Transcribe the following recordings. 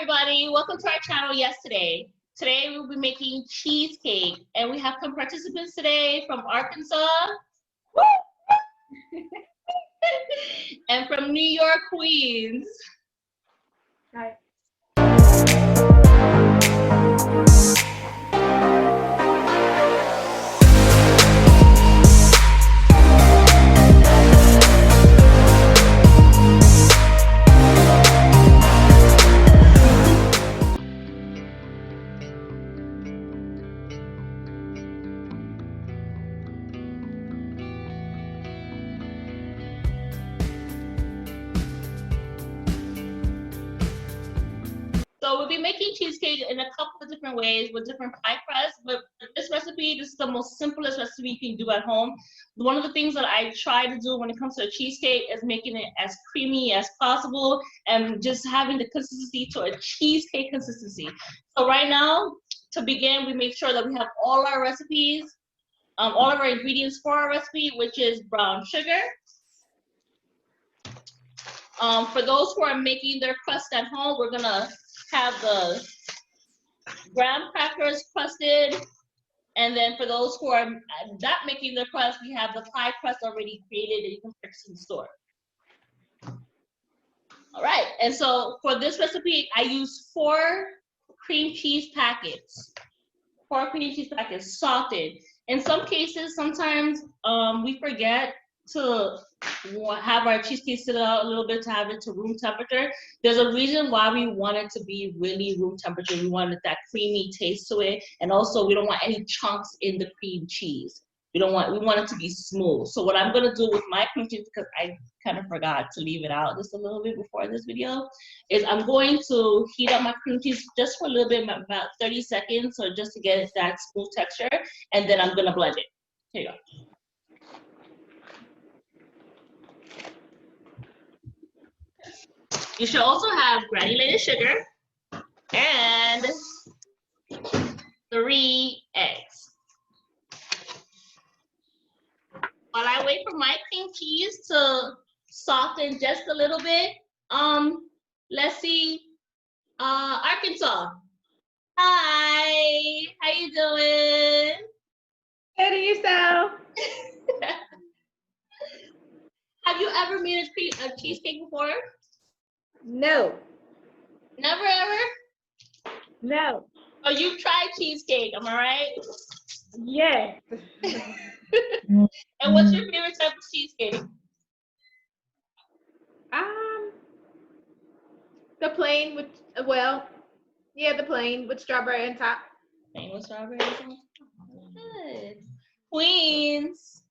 everybody, welcome to our channel Yesterday. Today we'll be making cheesecake and we have some participants today from Arkansas and from New York, Queens. Hi. So we'll be making cheesecake in a couple of different ways with different pie crust, but for this recipe, this is the most simplest recipe you can do at home. One of the things that I try to do when it comes to a cheesecake is making it as creamy as possible and just having the consistency to a cheesecake consistency. So right now, to begin, we make sure that we have all our recipes, all of our ingredients for our recipe, which is brown sugar. For those who are making their crust at home, we're gonna have the graham crackers crusted, and then for those who are not making their crust, we have the pie crust already created that you can purchase in the store. All right, and so for this recipe, I use 4 cream cheese packets. 4 cream cheese packets, salted. In some cases, sometimes we forget to have our cheesecake sit out a little bit to have it to room temperature. There's a reason why we want it to be really room temperature. We wanted that creamy taste to it, and also we don't want any chunks in the cream cheese. We want it to be smooth. So what I'm gonna do with my cream cheese, because I kind of forgot to leave it out just a little bit before this video, is I'm going to heat up my cream cheese just for a little bit, about 30 seconds, so just to get that smooth texture, and then I'm gonna blend it. Here you go. You should also have granulated sugar and 3 eggs. While I wait for my cream cheese to soften just a little bit, let's see, Arkansas. Hi, how you doing? Good, and yourself? Have you ever made a cheesecake before? No. Never ever? No. Oh, you've tried cheesecake, am I right? Yes. And what's your favorite type of cheesecake? The plain with, well, yeah, the plain with strawberry on top. Plain with strawberries on top. Good. Queens.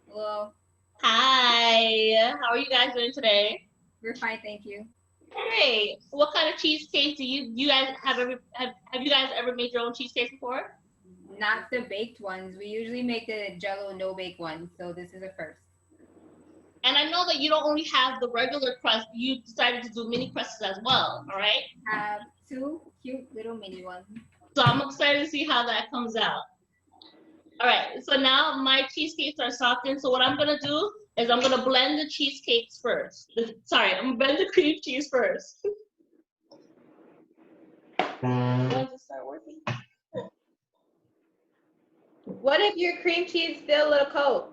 Hello. Hi. How are you guys doing today? We're fine, thank you. Great. What kind of cheesecake do you guys have you guys ever made your own cheesecake before? Not the baked ones. We usually make the Jello no bake ones, so this is a first. And I know that you don't only have the regular crust, you decided to do mini crusts as well, all right? Have 2 cute little mini ones. So I'm excited to see how that comes out. All right, so now my cheesecakes are softened. So what I'm gonna do is I'm gonna blend the cheesecakes first. Sorry, I'm gonna blend the cream cheese first. Does it start working? What if your cream cheese is still a little cold?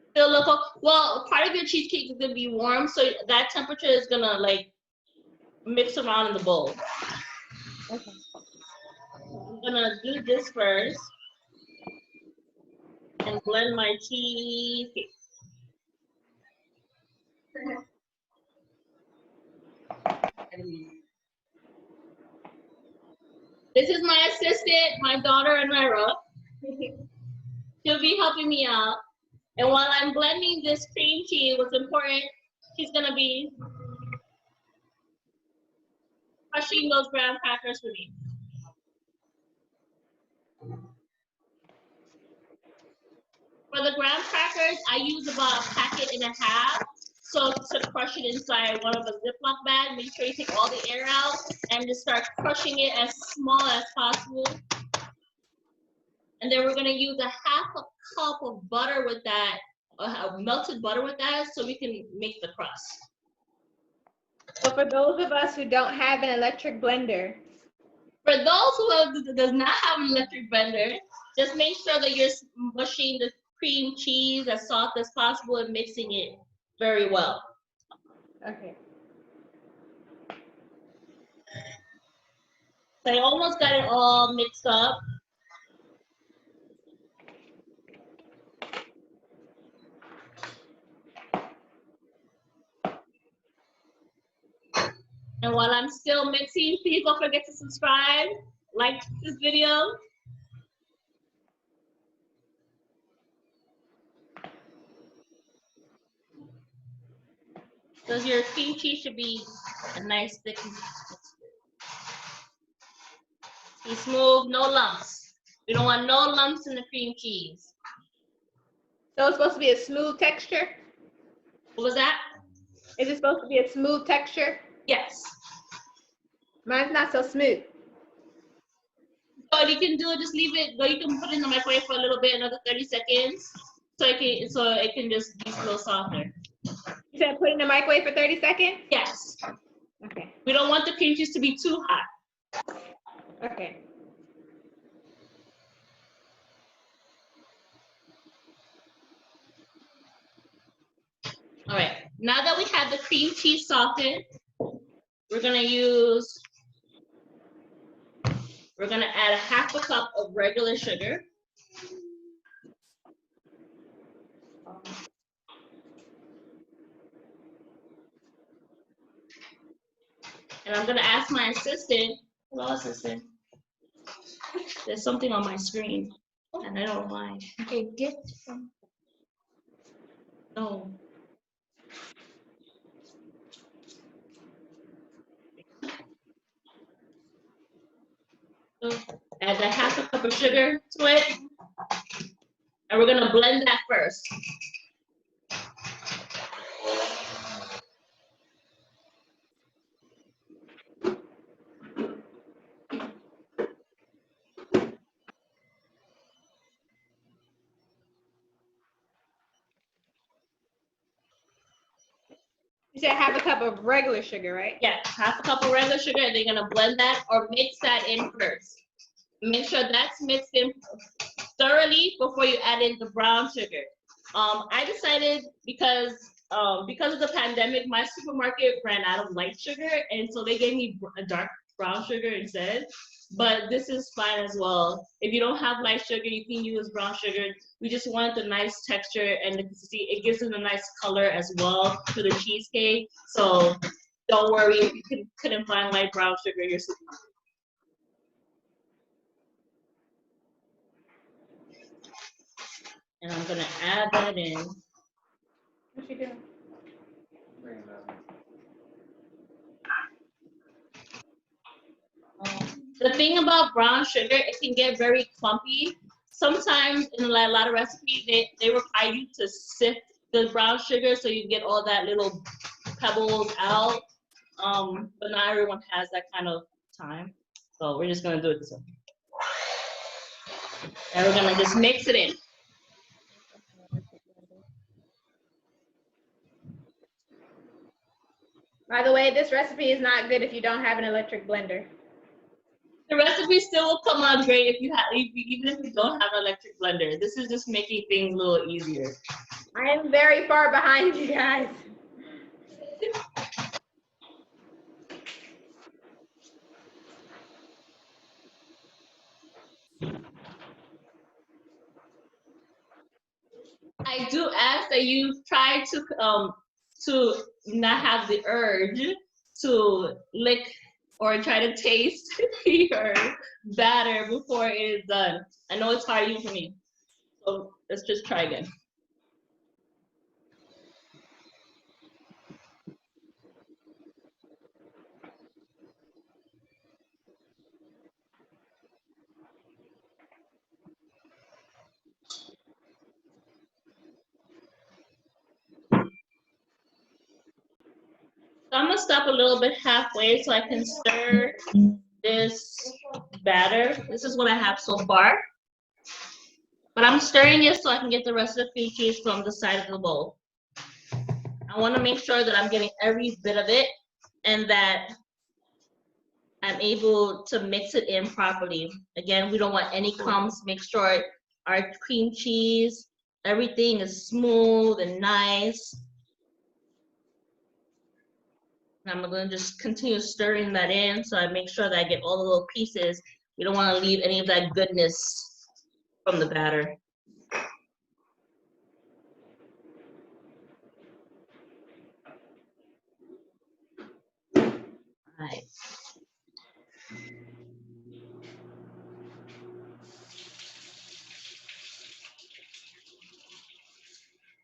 Still local. Well, part of your cheesecake is gonna be warm, so that temperature is gonna like mix around in the bowl. Okay. I'm gonna do this first and blend my cheesecake. This is my assistant, my daughter, Anira. She'll be helping me out. And while I'm blending this cream cheese, what's important, she's gonna be crushing those graham crackers for me. For the graham crackers, I use about 1.5 packets. So to crush it inside one of the Ziploc bag, make sure you take all the air out and just start crushing it as small as possible. And then we're gonna use a 1/2 cup of butter with that, melted butter with that, so we can make the crust. So for those of us who don't have an electric blender, For those who does not have an electric blender, just make sure that you're mushing the cream cheese as soft as possible and mixing it very well. okay. So I almost got it all mixed up. And while I'm still mixing, please don't forget to subscribe, like this video. Because your cream cheese should be a nice thick. Be smooth, no lumps. We don't want no lumps in the cream cheese. So it's supposed to be a smooth texture? What was that? Is it supposed to be a smooth texture? Yes. Mine's not so smooth. So you can do it, just leave it, you can put it in the microwave for a little bit, another 30 seconds, so it can just be a little softer. You said put it in the microwave for 30 seconds? Yes. Okay. We don't want the cream cheese to be too hot. Okay. All right, now that we have the cream cheese softened, we're gonna add a half a cup of regular sugar. And I'm gonna ask my assistant, hello assistant, there's something on my screen and I don't know why. Okay, get some. No. So add a half a cup of sugar to it. And we're gonna blend that first. You said half a cup of regular sugar, right? Yeah, half a cup of regular sugar, and then you're gonna blend that or mix that in first. Make sure that's mixed in thoroughly before you add in the brown sugar. I decided because of the pandemic, my supermarket ran out of light sugar, and so they gave me a dark brown sugar instead. But this is fine as well. If you don't have light sugar, you can use brown sugar. We just want the nice texture and the consistency. It gives it a nice color as well to the cheesecake. So don't worry if you couldn't find light brown sugar in your supermarket. And I'm gonna add that in. What you doing? The thing about brown sugar, it can get very clumpy. Sometimes in a lot of recipes, they require you to sift the brown sugar so you get all that little pebbles out. But not everyone has that kind of time. So we're just gonna do it this way. And we're gonna just mix it in. By the way, this recipe is not good if you don't have an electric blender. The recipe still will come out great if you have, even if you don't have an electric blender. This is just making things a little easier. I am very far behind you guys. I do ask that you try to not have the urge to lick or try to taste your batter before it is done. I know it's hard even for me. So let's just try again. So I'm gonna stop a little bit halfway so I can stir this batter. This is what I have so far. But I'm stirring it so I can get the rest of the cream cheese from the side of the bowl. I wanna make sure that I'm getting every bit of it and that I'm able to mix it in properly. Again, we don't want any crumbs. Make sure our cream cheese, everything is smooth and nice. And I'm gonna just continue stirring that in so I make sure that I get all the little pieces. We don't wanna leave any of that goodness from the batter. All right.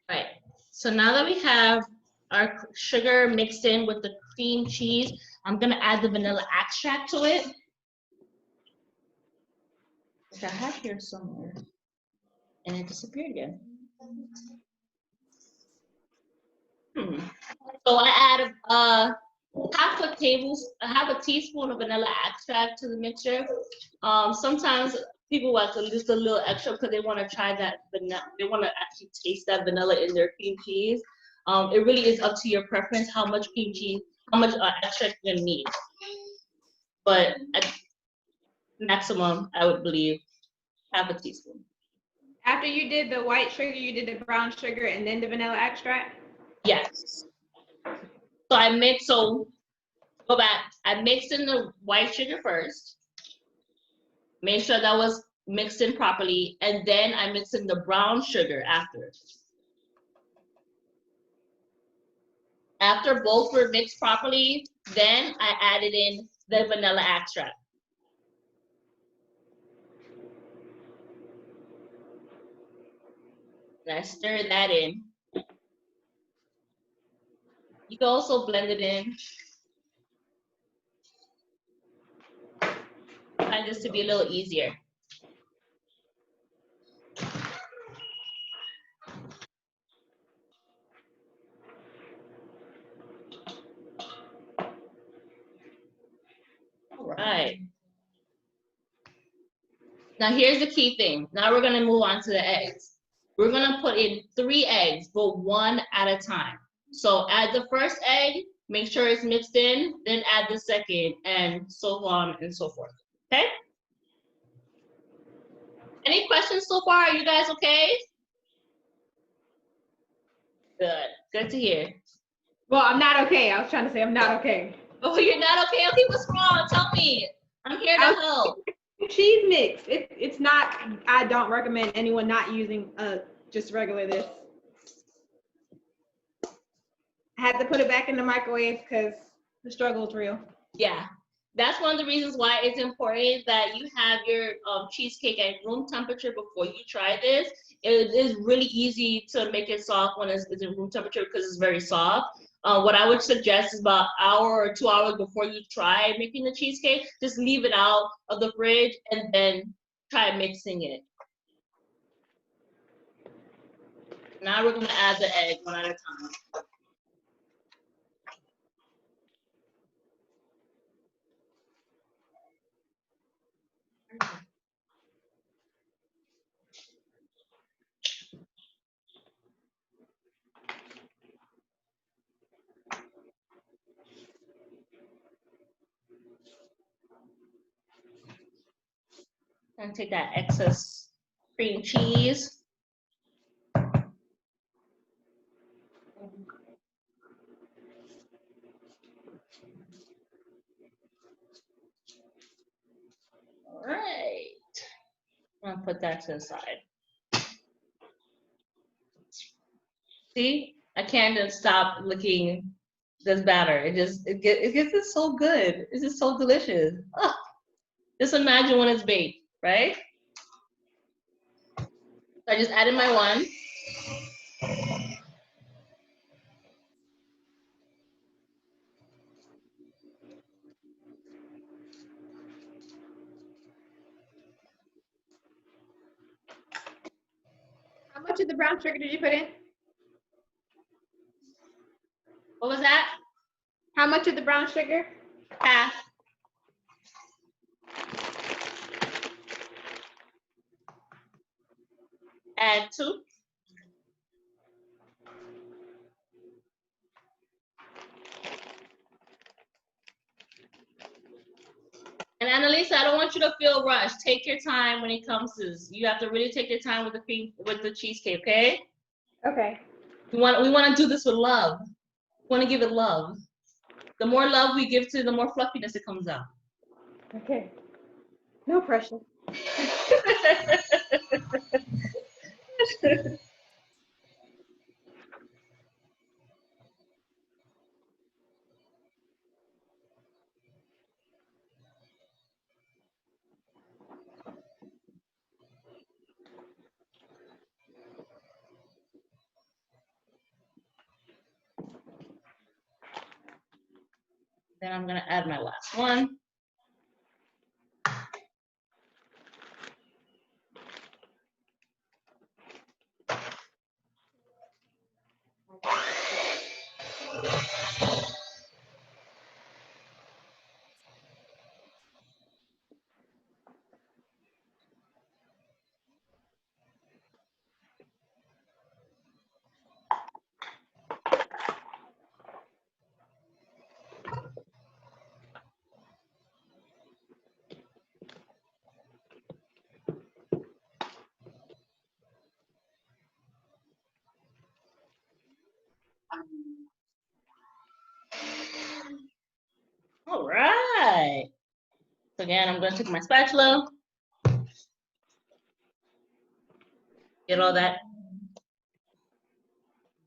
Right, so now that we have our sugar mixed in with the cream cheese, I'm gonna add the vanilla extract to it, which I have here somewhere, and it disappeared again. So I add half a teaspoon of vanilla extract to the mixture. Sometimes people like to use a little extra because they want to try that vanilla. They want to actually taste that vanilla in their cream cheese. It really is up to your preference how much cream cheese, how much extract you're gonna need. But at maximum, I would believe half a teaspoon. After you did the white sugar, you did the brown sugar and then the vanilla extract? Yes. So go back. I mixed in the white sugar first. Make sure that was mixed in properly, and then I mixed in the brown sugar after. After both were mixed properly, then I added in the vanilla extract. And I stir that in. You can also blend it in. I find this to be a little easier. All right. Now here's the key thing. Now we're gonna move on to the eggs. We're gonna put in 3 eggs, but 1 at a time. So add the first egg, make sure it's mixed in, then add the second, and so on and so forth. Okay? Any questions so far? Are you guys okay? Good. Good to hear. Well, I'm not okay. I was trying to say I'm not okay. Oh, you're not okay? Okay, what's wrong? Tell me. I'm here to help. Cheese mix. It's not. I don't recommend anyone not using just regular this. I had to put it back in the microwave because the struggle is real. Yeah, that's one of the reasons why it's important that you have your cheesecake at room temperature before you try this. It is really easy to make it soft when it's in room temperature because it's very soft. What I would suggest is about an hour or 2 hours before you try making the cheesecake, just leave it out of the fridge and then try mixing it. Now we're gonna add the egg 1 at a time. And take that excess cream cheese. All right. I'm gonna put that to the side. See, I can't just stop licking this batter. It gets it so good. It's just so delicious. Oh, just imagine when it's baked, right? So I just added my one. How much of the brown sugar did you put in? What was that? How much of the brown sugar? Half. Add 2. And Annalisa, I don't want you to feel rushed. Take your time when it comes to this. You have to really take your time with the cheesecake, okay? Okay. We want to do this with love. We want to give it love. The more love we give to it, the more fluffiness it comes out. Okay. No pressure. Then I'm gonna add my last one. All right. So again, I'm gonna take my spatula, get all that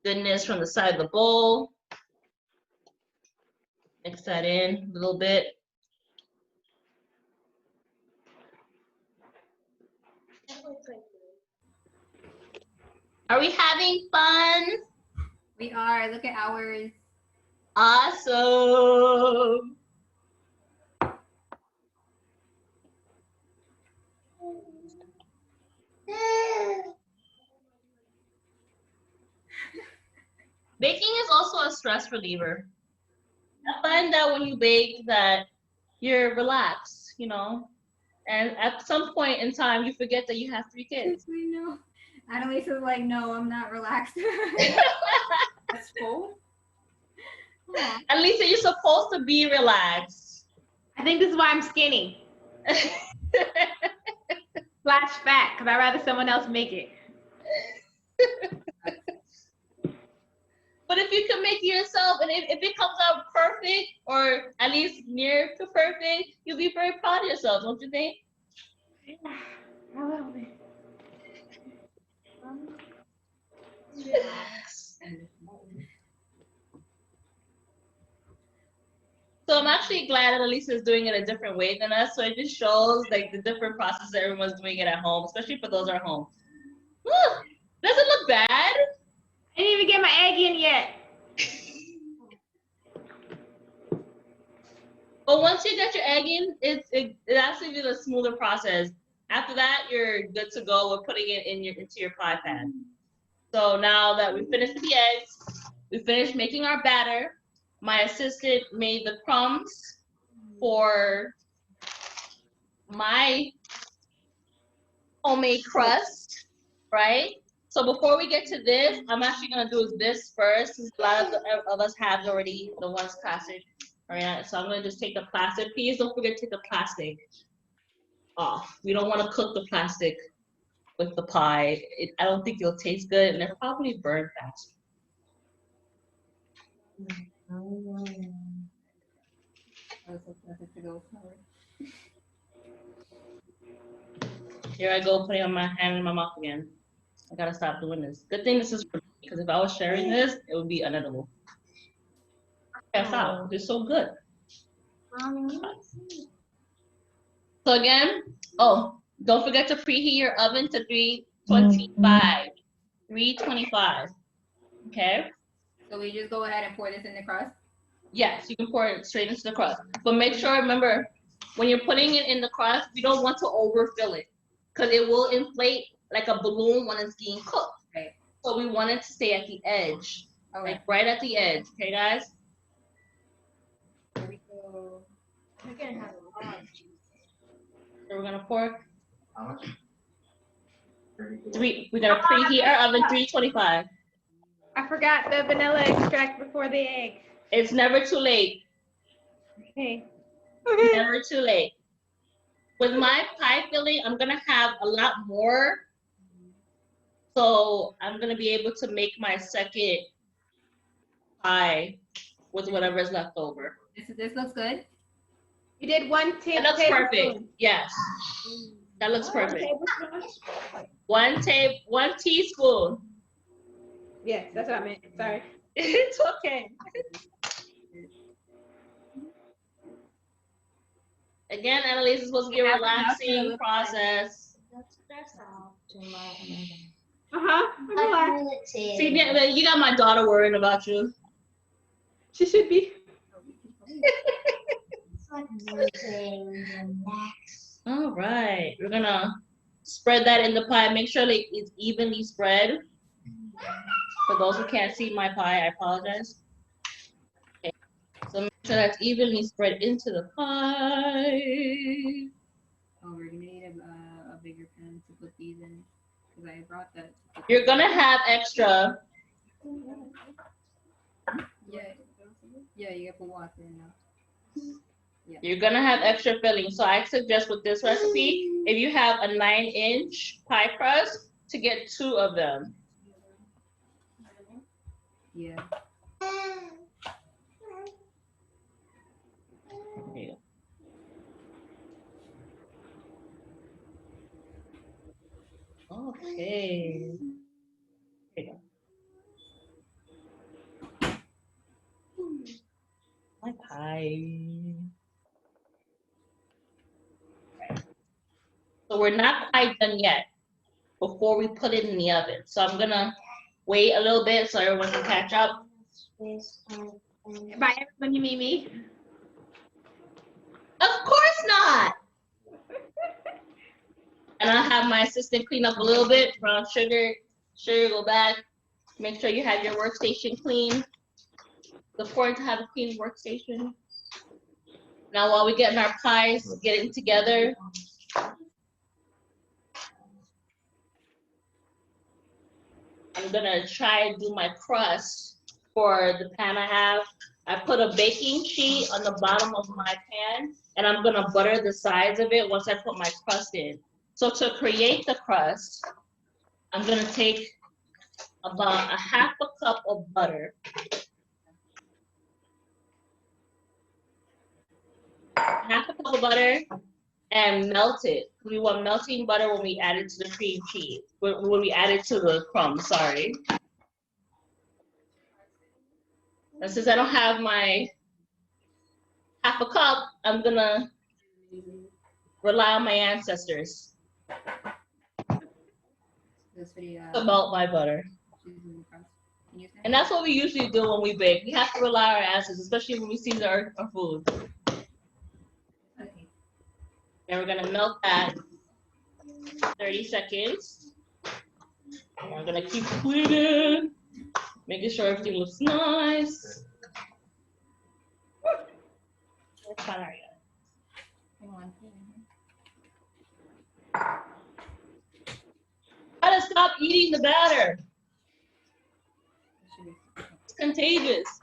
goodness from the side of the bowl. Mix that in a little bit. Are we having fun? We are. Look at ours. Awesome. Baking is also a stress reliever. I find that when you bake that you're relaxed, you know, and at some point in time you forget that you have 3 kids. I know. Annalisa's like, no, I'm not relaxed. That's full. At least you're supposed to be relaxed. I think this is why I'm skinny. Slash fat, because I'd rather someone else make it. But if you can make it yourself, and if it comes out perfect, or at least near to perfect, you'll be very proud of yourself, don't you think? Yes. So I'm actually glad that Elisa is doing it a different way than us. So it just shows like the different process that everyone's doing it at home, especially for those at home. Woo! Doesn't look bad. I didn't even get my egg in yet. But once you get your egg in, it actually is a smoother process. After that, you're good to go with putting it into your pie pan. So now that we finished with the eggs, we finished making our batter. My assistant made the crumbs for my homemade crust, right? So before we get to this, I'm actually gonna do this first, since a lot of us have already the ones plastic. All right, so I'm gonna just take the plastic. Please don't forget to take the plastic off. We don't want to cook the plastic with the pie. I don't think it'll taste good, and it'll probably burn fast. Here I go, putting my hand in my mouth again. I gotta stop doing this. Good thing this is for me, because if I was sharing this, it would be unedible. Pass out. It's so good. So again, don't forget to preheat your oven to 325. 325. Okay? So we just go ahead and pour this in the crust? Yes, you can pour it straight into the crust. But make sure, remember, when you're putting it in the crust, you don't want to overfill it, because it will inflate like a balloon when it's being cooked. Right. So we want it to stay at the edge. Okay. Like right at the edge. Okay, guys? Here we go. We're gonna have a lot of cheese. So we're gonna pour How much? we're gonna preheat our oven 325. I forgot the vanilla extract before the egg. It's never too late. Okay. Never too late. With my pie filling, I'm gonna have a lot more. So I'm gonna be able to make my second pie with whatever is left over. This looks good. You did 1 That looks perfect. Yes. That looks perfect. One teaspoon. Yes, that's what I meant. Sorry. It's okay. Again, Annalise is supposed to be a relaxing process. I'm relaxed. See, you got my daughter worrying about you. She should be. All right, we're gonna spread that in the pie. Make sure like it's evenly spread. For those who can't see my pie, I apologize. Okay, so make sure that's evenly spread into the pie. Oh, we're gonna need a bigger pan to put these in, because I brought that. You're gonna have extra. Yeah, you gotta put water now. Yeah. You're gonna have extra filling. So I suggest with this recipe, if you have a 9-inch pie crust, to get 2 of them. Yeah. Okay. Okay. There you go. My pie. So we're not quite done yet before we put it in the oven. So I'm gonna wait a little bit so everyone can catch up. By everyone, you mean me? Of course not. And I'll have my assistant clean up a little bit. Brown sugar, go back. Make sure you have your workstation clean. It's important to have a clean workstation. Now while we're getting our pies getting together, I'm gonna try and do my crust for the pan I have. I put a baking sheet on the bottom of my pan, and I'm gonna butter the sides of it once I put my crust in. So to create the crust, I'm gonna take about a half a cup of butter. Half a cup of butter, and melt it. We want melting butter when we add it to the cream cheese. When we add it to the crumbs, sorry. And since I don't have my half a cup, I'm gonna rely on my ancestors to melt my butter. And that's what we usually do when we bake. We have to rely on our ancestors, especially when we season our food. Okay. And we're gonna melt that 30 seconds. And we're gonna keep cleaning, making sure everything looks nice. Gotta stop eating the batter. It's contagious.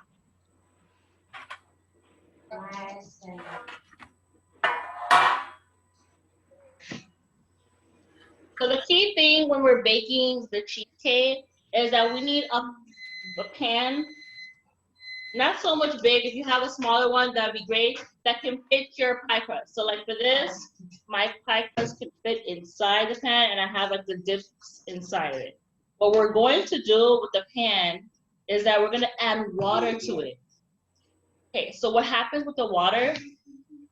So the key thing when we're baking the cheesecake is that we need a pan, not so much big. If you have a smaller one, that'd be great, that can fit your pie crust. So like for this, my pie crust can fit inside the pan, and I have like the dips inside of it. What we're going to do with the pan is that we're gonna add water to it. Okay, so what happens with the water,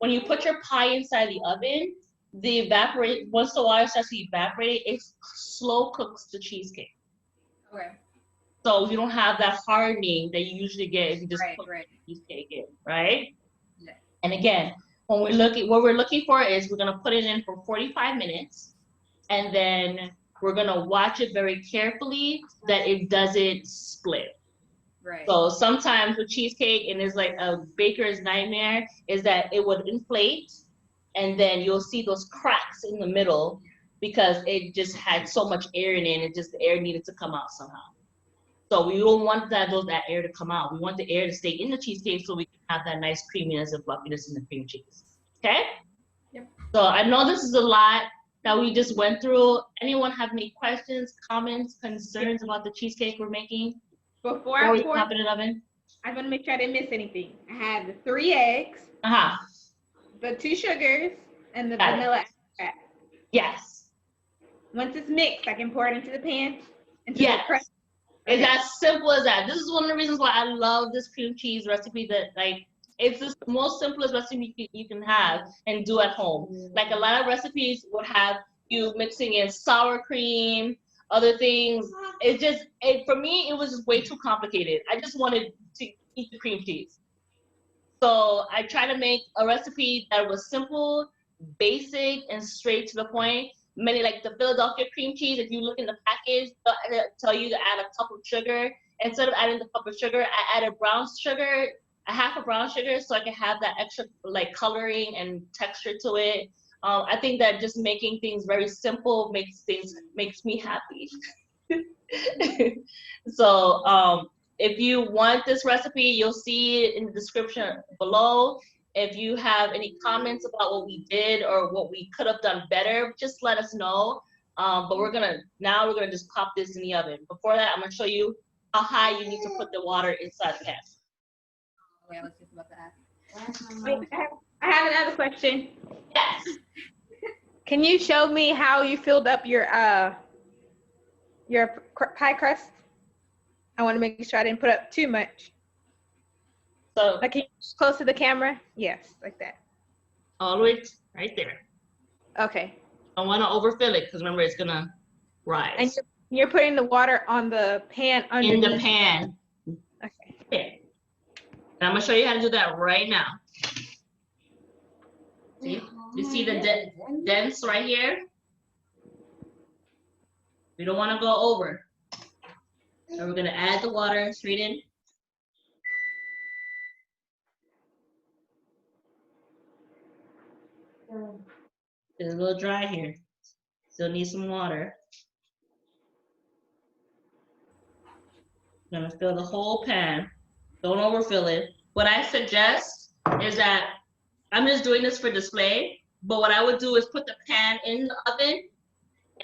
when you put your pie inside the oven, once the water starts to evaporate, it slow cooks the cheesecake. Okay. So you don't have that hardening that you usually get if you just put the cheesecake in, right? Yeah. And again, what we're looking for is we're gonna put it in for 45 minutes, and then we're gonna watch it very carefully that it doesn't split. Right. So sometimes with cheesecake, and it's like a baker's nightmare, is that it would inflate, and then you'll see those cracks in the middle because it just had so much air in it, and the air needed to come out somehow. So we don't want that air to come out. We want the air to stay in the cheesecake so we can have that nice creaminess and fluffiness in the cream cheese. Okay? Yep. So I know this is a lot that we just went through. Anyone have any questions, comments, concerns about the cheesecake we're making? Before Or I we pour, pop it in the oven? I want to make sure I didn't miss anything. I have the 3 eggs, the 2 sugars, and the Got it. vanilla extract. Yes. Once it's mixed, I can pour it into the pan. Into Yes. the crust. It's as simple as that. This is one of the reasons why I love this cream cheese recipe. That like it's the most simplest recipe you can have and do at home. Like a lot of recipes would have you mixing in sour cream, other things. It just for me it was just way too complicated. I just wanted to eat the cream cheese. So I try to make a recipe that was simple, basic, and straight to the point. Many like the Philadelphia cream cheese, if you look in the package, they'll tell you to add a cup of sugar. Instead of adding the cup of sugar, I added brown sugar, a half a brown sugar, so I can have that extra like coloring and texture to it. I think that just making things very simple makes me happy. So if you want this recipe, you'll see it in the description below. If you have any comments about what we did or what we could have done better, just let us know. But we're gonna just pop this in the oven. Before that, I'm gonna show you how high you need to put the water inside the pan. Okay, I was just about to ask. Wait, I have another question. Yes. Can you show me how you filled up your pie crust? I want to make sure I didn't put up too much. So Like, can you close to the camera? Yes, like that. all the way right there. Okay. Don't want to overfill it because remember it's gonna rise. And you're putting the water on the pan underneath. In the pan. Okay. Okay. And I'm gonna show you how to do that right now. See? You see the dents right here? We don't want to go over. And we're gonna add the water straight in. It's a little dry here. Still need some water. I'm gonna fill the whole pan. Don't overfill it. What I suggest is that I'm just doing this for display, but what I would do is put the pan in the oven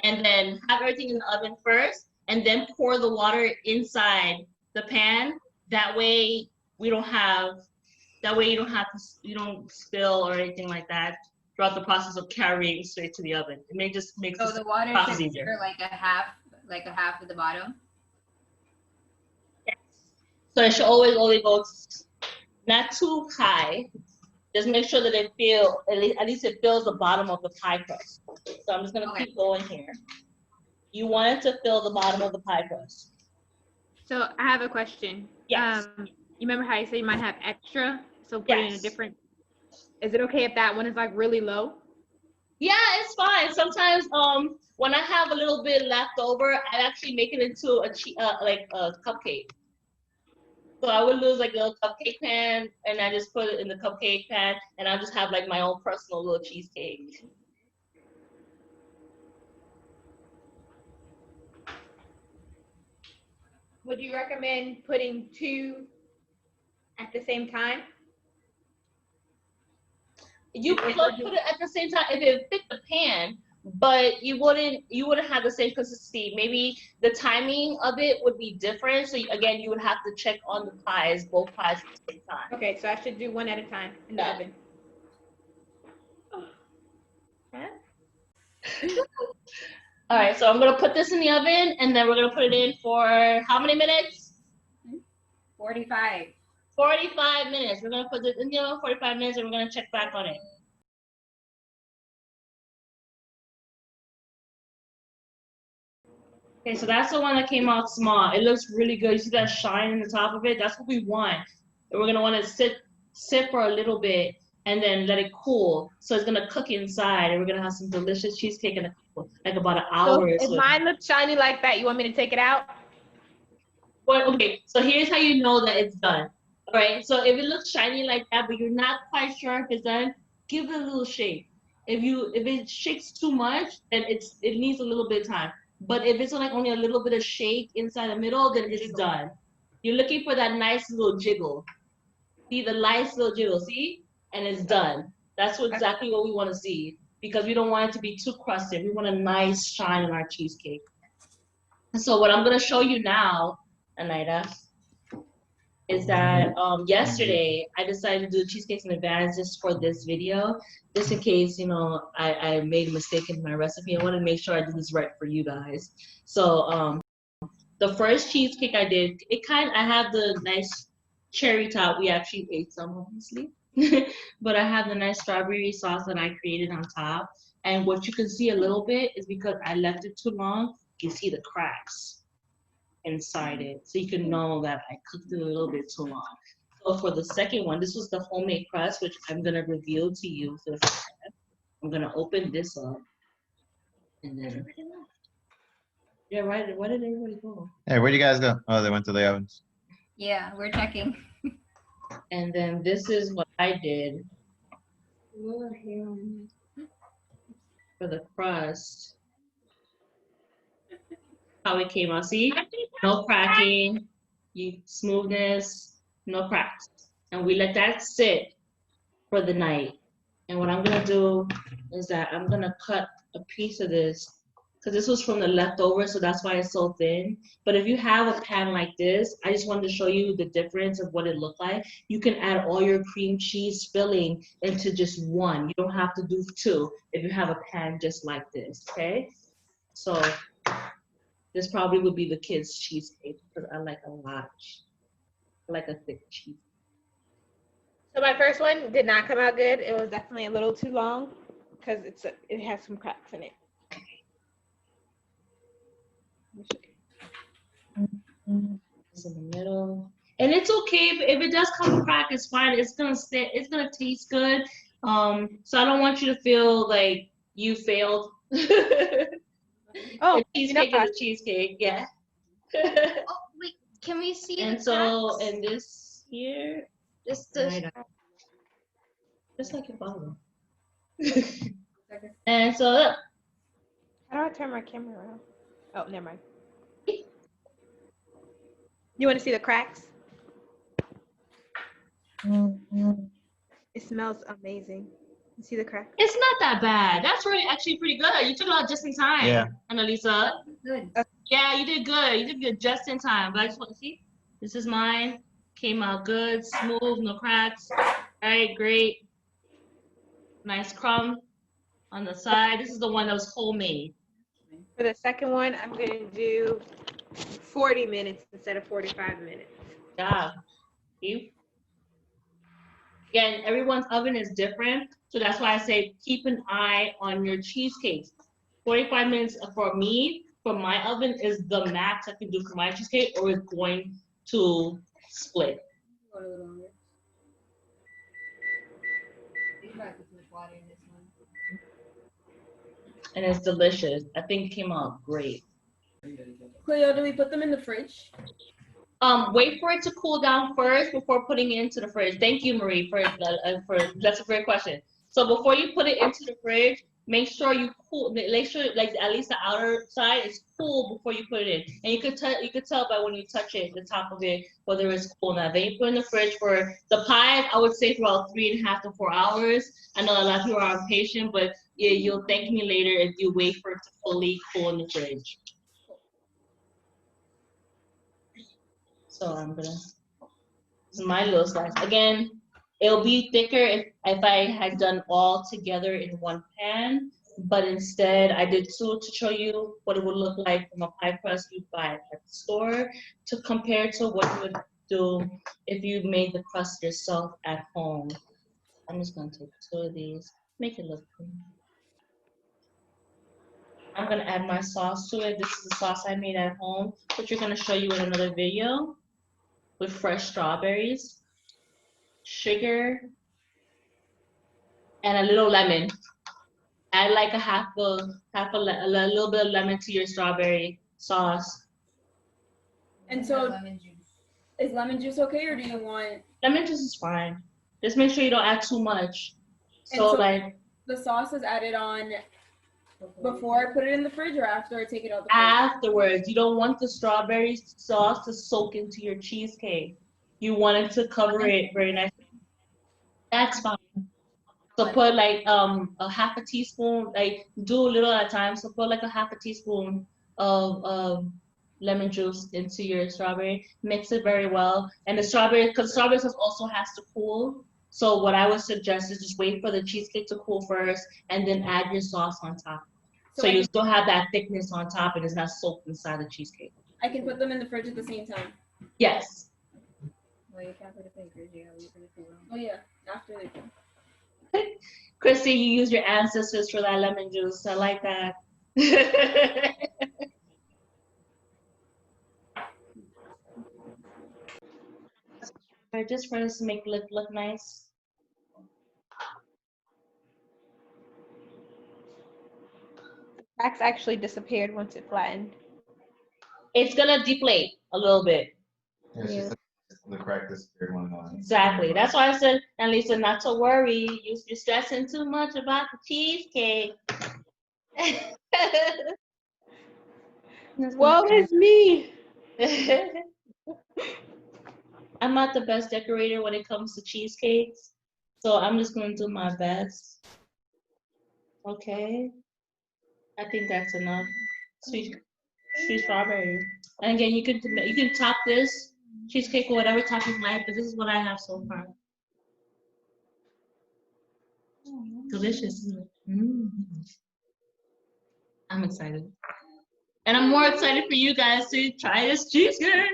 and then have everything in the oven first and then pour the water inside the pan. That way you don't spill or anything like that throughout the process of carrying straight to the oven. It just makes So the water process should easier. stir like a half of the bottom. Yes. So it should always go not too high. Just make sure that at least it fills the bottom of the pie crust. So I'm just gonna keep going here. You want it to fill the bottom of the pie crust. So I have a question. Yes. You remember how you said you might have extra? So put it in a different. Is it okay if that one is like really low? Yeah, it's fine. Sometimes when I have a little bit left over, I actually make it into like a cupcake. So I would lose like a little cupcake pan, and I just put it in the cupcake pan, and I just have like my own personal little cheesecake. Would you recommend putting 2 at the same time? You could put it at the same time if it fit the pan, but you wouldn't have the same consistency. Maybe the timing of it would be different. So again, you would have to check on the pies, both pies at the same time. Okay, so I should do 1 at a time in the oven. All right, so I'm gonna put this in the oven, and then we're gonna put it in for how many minutes? 45. 45 minutes. We're gonna put it in the oven 45 minutes, and we're gonna check back on it. Okay, so that's the one that came out small. It looks really good. You see that shine in the top of it? That's what we want. And we're gonna want to sit for a little bit and then let it cool. So it's gonna cook inside, and we're gonna have some delicious cheesecake in like about an hour or so. If mine looks shiny like that, you want me to take it out? Well, okay, so here's how you know that it's done. All right, so if it looks shiny like that, but you're not quite sure if it's done, give it a little shake. If it shakes too much, then it needs a little bit of time. But if it's like only a little bit of shake inside the middle, then it's done. You're looking for that nice little jiggle. See the nice little jiggle, see? And it's done. That's exactly what we want to see. because we don't want it to be too crusted. We want a nice shine in our cheesecake. And so what I'm gonna show you now, Anaida, is that yesterday I decided to do cheesecakes in advance just for this video, just in case, you know, I made a mistake in my recipe. I want to make sure I do this right for you guys. So the first cheesecake I did, I have the nice cherry top. We actually ate some, obviously. But I have the nice strawberry sauce that I created on top. And what you can see a little bit is because I left it too long, you see the cracks inside it. So you can know that I cooked it a little bit too long. So for the second one, this was the homemade crust, which I'm gonna reveal to you. So I'm gonna open this up. And then, yeah, right, where did everybody go? Hey, where'd you guys go? Oh, they went to the ovens. Yeah, we're checking. And then this is what I did for the crust. How it came out. See, no cracking, smoothness, no cracks. And we let that sit for the night. And what I'm gonna do is that I'm gonna cut a piece of this, because this was from the leftover, so that's why it's so thin. But if you have a pan like this, I just wanted to show you the difference of what it looked like. You can add all your cream cheese filling into just one. You don't have to do two if you have a pan just like this, okay? So this probably would be the kids' cheesecake, because I like a lot. I like a thick cheese. So my first one did not come out good. It was definitely a little too long because it has some cracks in it. It's in the middle, and it's okay if it does come crack. It's fine. It's gonna stay. It's gonna taste good. So I don't want you to feel like you failed. Oh, cheesecake is a cheesecake, yeah. Oh, wait, can we see And the so, cracks? and this here, Just like your bottom. And so, look. How do I turn my camera around? Oh, never mind. You want to see the cracks? It smells amazing. You see the cracks? It's not that bad. That's really actually pretty good. You took it out just in time. Yeah. Annalisa. Good. Yeah, you did good. You did good just in time. But I just want to see. This is mine. Came out good, smooth, no cracks. All right, great. Nice crumb on the side. This is the one that was homemade. For the second one, I'm going to do 40 minutes instead of 45 minutes. Yeah. See? Again, everyone's oven is different. So that's why I say keep an eye on your cheesecakes. 45 minutes for me, for my oven, is the max I can do for my cheesecake, or it's going to split. And it's delicious. I think it came out great. Cleo, do we put them in the fridge? Wait for it to cool down first before putting it into the fridge. Thank you, Marie, for that's a great question. So before you put it into the fridge, make sure you make sure like at least the outer side is cool before you put it in. And you could tell by when you touch it, the top of it, whether it's cool or not. Then you put it in the fridge for the pies. I would say for about 3.5 to 4 hours. I know a lot of people are impatient, but yeah, you'll thank me later if you wait for it to fully cool in the fridge. So I'm gonna, this is my little slice. Again, it'll be thicker if I had done all together in one pan, but instead I did two to show you what it would look like from a pie crust you buy at the store to compare to what you would do if you made the crust yourself at home. I'm just gonna take 2 of these, make it look pretty. I'm gonna add my sauce to it. This is the sauce I made at home, which we're gonna show you in another video, with fresh strawberries, sugar, and a little lemon. Add like a little bit of lemon to your strawberry sauce. And so, is lemon juice okay, or do you want? Lemon juice is fine. Just make sure you don't add too much. So like the sauce is added on before I put it in the fridge or after I take it out the fridge? Afterwards. You don't want the strawberry sauce to soak into your cheesecake. You want it to cover it very nicely. That's fine. So put like a half a teaspoon, like do a little at a time. So put like a half a teaspoon of lemon juice into your strawberry. Mix it very well. And the strawberry, because strawberries also has to cool. So what I would suggest is just wait for the cheesecake to cool first and then add your sauce on top. So you still have that thickness on top and it's not soaked inside the cheesecake. I can put them in the fridge at the same time. Yes. Well, you can't put it in the fridge. You gotta wait for it to cool. Oh yeah, after they cool. Chrissy, you use your ancestors for that lemon juice. I like that. Just for us to make it look nice. Wax actually disappeared once it flattened. It's gonna deflate a little bit. It's just the crack disappeared one on. Exactly. That's why I said, and Lisa, not to worry. You're stressing too much about the cheesecake. Woe is me. I'm not the best decorator when it comes to cheesecakes, so I'm just gonna do my best. Okay. I think that's enough. Sweet strawberry. And again, you can top this cheesecake with whatever topping you like, but this is what I have so far. Delicious, isn't it? I'm excited. And I'm more excited for you guys to try this cheesecake.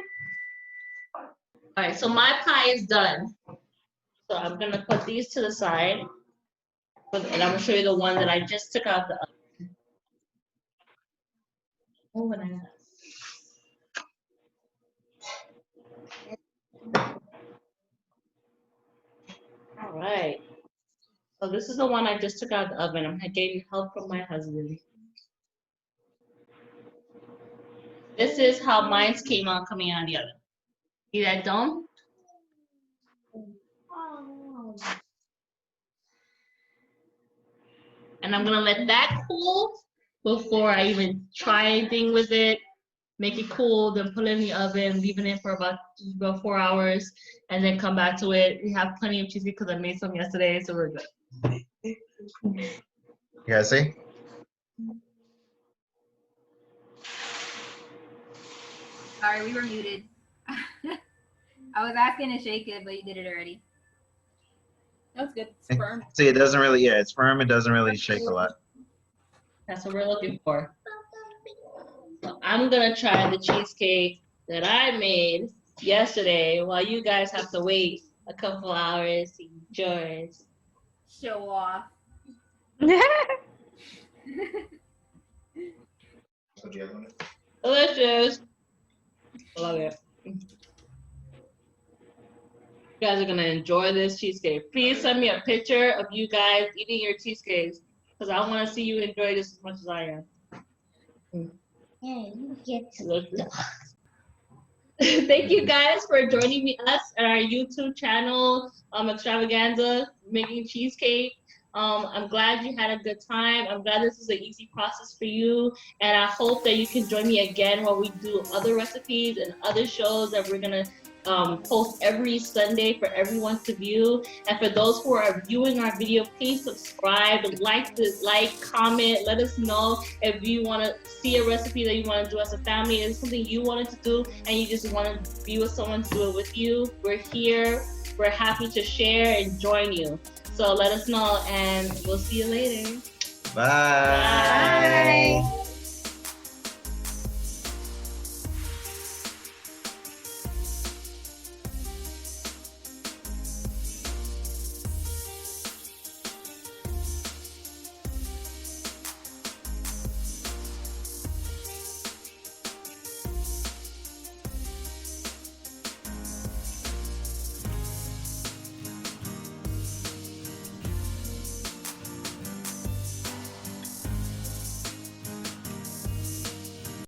All right, so my pie is done. So I'm gonna put these to the side. And I'm gonna show you the one that I just took out the oven. Oh, and all right. So this is the one I just took out of the oven. I'm getting help from my husband. This is how mine came out coming out of the oven. See that dome? And I'm gonna let that cool before I even try anything with it. Make it cool, then put it in the oven, leave it in for about 4 hours, and then come back to it. We have plenty of cheesecake because I made some yesterday, so we're good. You guys see? Sorry, we were muted. I was asking to shake it, but you did it already. That's good. It's firm. See, it doesn't really, yeah, it's firm. It doesn't really shake a lot. That's what we're looking for. So I'm gonna try the cheesecake that I made yesterday while you guys have to wait a couple hours to eat yours. Show off. Delicious. I love it. You guys are gonna enjoy this cheesecake. Please send me a picture of you guys eating your cheesecakes because I want to see you enjoy this as much as I am. Yeah, you get to. Thank you guys for joining us at our YouTube channel, Extravaganza, making cheesecake. I'm glad you had a good time. I'm glad this is an easy process for you. And I hope that you can join me again while we do other recipes and other shows that we're gonna post every Sunday for everyone to view. And for those who are viewing our video, please subscribe, like, comment, let us know if you want to see a recipe that you want to do as a family. It's something you wanted to do and you just want to be with someone to do it with you. We're here. We're happy to share and join you. So let us know and we'll see you later. Bye. Bye.